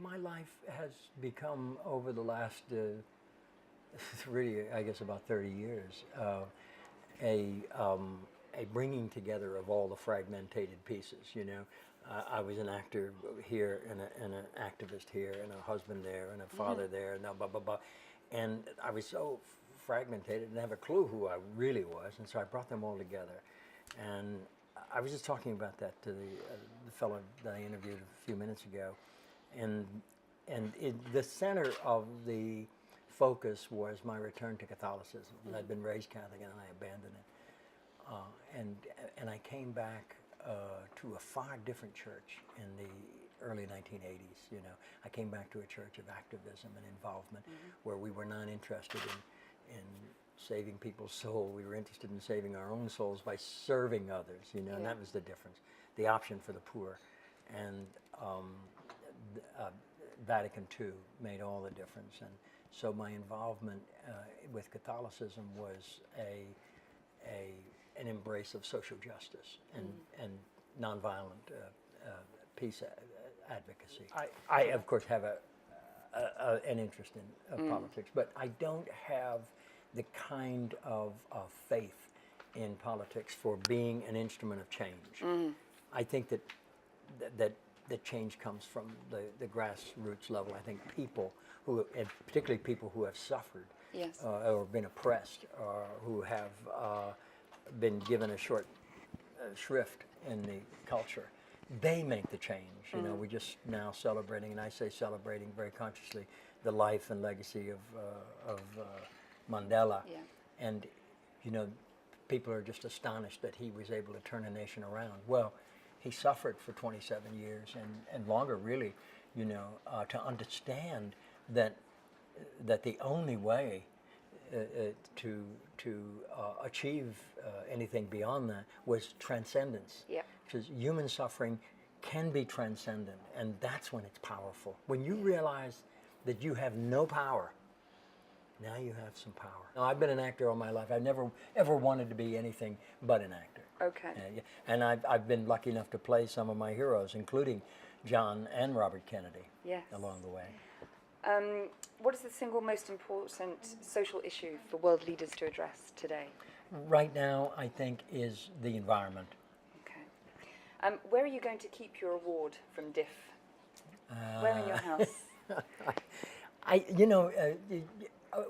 my life has become, over the last, really, I guess about 30 years, a bringing together of all the fragmented pieces. You know, I was an actor here, and an activist here, and a husband there, and a father there, and blah blah blah, and I was so fragmented and didn't have a clue who I really was, and so I brought them all together. And I was just talking about that to the fellow that I interviewed a few minutes ago, and the center of the focus was my return to Catholicism. I'd been raised Catholic and I abandoned it, and I came back to a far different church in the early 1980s. You know, I came back to a church of activism and involvement, where we were not interested in saving people's soul. We were interested in saving our own souls by serving others, you know, and that was the difference, the option for the poor. And Vatican II made all the difference. And so my involvement with Catholicism was an embrace of social justice and nonviolent peace advocacy. I of course have an interest in politics, but I don't have the kind of faith in politics for being an instrument of change. I think that change comes from the grassroots level. I think people who, and particularly people who have suffered or been oppressed, or who have been given a short shrift in the culture, they make the change. You know, we're just now celebrating, and I say celebrating very consciously, the life and legacy of Mandela. And, you know, people are just astonished that he was able to turn a nation around. Well, he suffered for 27 years and longer, really, you know, to understand that the only way to achieve anything beyond that was transcendence. Because human suffering can be transcendent, and that's when it's powerful. When you realize that you have no power, now you have some power. Now, I've been an actor all my life. I've never ever wanted to be anything but an actor. Okay. And I've been lucky enough to play some of my heroes, including John and Robert Kennedy, along the way. What is the single most important social issue for world leaders to address today? Right now, I think, is the environment. Okay. Where are you going to keep your award from DIF? Where in your house?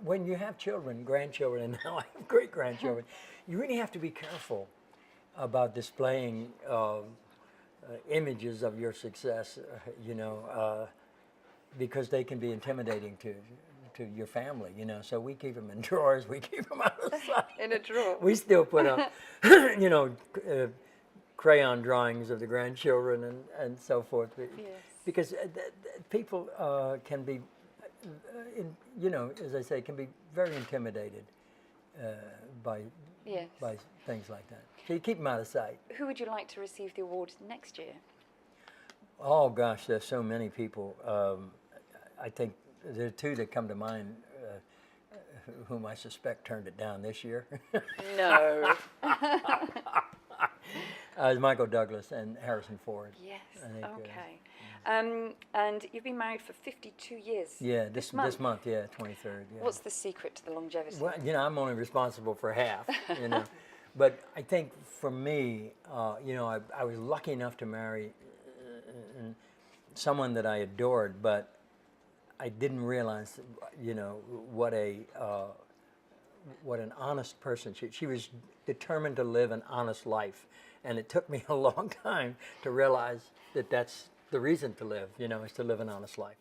When you have children, grandchildren, and now I have great-grandchildren, you really have to be careful about displaying images of your success, because they can be intimidating to your family, you know. So we keep them in drawers, we keep them out of sight. In a drawer. We still put up, crayon drawings of the grandchildren and so forth. Because people can be, as I say, can be very intimidated by things like that. So you keep them out of sight. Who would you like to receive the award next year? Oh gosh, there's so many people. I think there are two that come to mind, whom I suspect turned it down this year. No. Michael Douglas and Harrison Ford. Yes. Okay. And you've been married for 52 years. Yeah, this month, 23rd. Yeah. What's the secret to the longevity? Well, I'm only responsible for half, But I think for me, I was lucky enough to marry someone that I adored, but I didn't realize, what an honest person she was. Determined to live an honest life, and it took me a long time to realize that that's the reason to live, is to live an honest life.